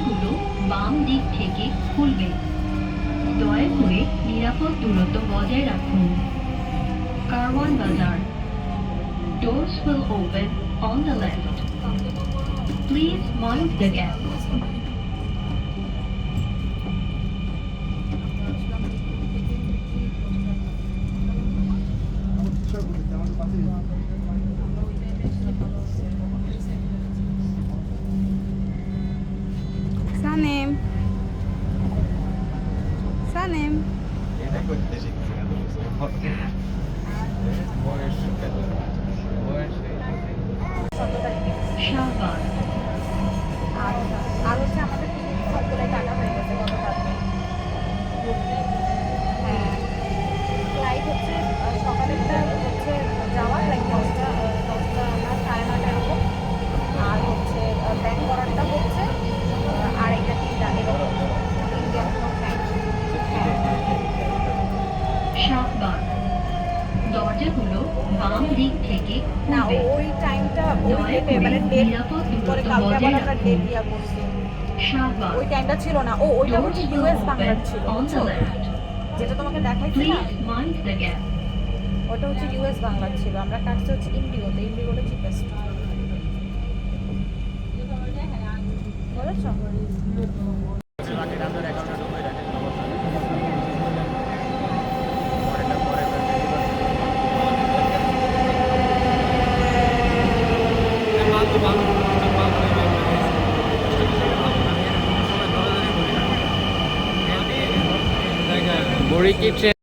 দরজাগুলো বাম দিক থেকে খুলবে। দয়া করে নিরাপদ দূরত্ব বজায় রাখুন। কারওয়ান বাজার। Doors will open on the left. Please mind the gap. Sanem. Sanem. Shahbag. আর হচ্ছে আমাদের সবগুলোই টাকা হয়ে গেছে গতকালকে। হ্যাঁ, ফ্লাইট হচ্ছে সকালেরটা হচ্ছে যাওয়ার লাইক 10টা না 9:30 এরকম, আর হচ্ছে ব্যাংক করারটা হচ্ছে আড়াইটা 3টা এরকম ইন্ডিয়ান ফ্লাইট। হ্যাঁ, শাহবাগ। দরজাগুলো বাম দিক থেকে না খুলবে। ওই টাইমটা ওই দয়া ডেটে করে মানে ডেট নিরাপদ পরে দূরত্ব কালকে আবার বজায় আমরা রাখুন। ডেট ইয়া করছি, শাহবাগ। ওই টাইমটা ছিল না। ও ওইটা Doors হচ্ছে will ইউএস বাংলার open ছিল, on the বুঝছো? left. যেটা তোমাকে দেখাইছি না, Please mind the gap. ওটা হচ্ছে ইউএস বাংলার ছিল। আমরা কাটছি হচ্ছে ইন্ডিগোতে, ইন্ডিগোটা চিপেস্ট, বুঝেছো? বড়ি কি ট্রেন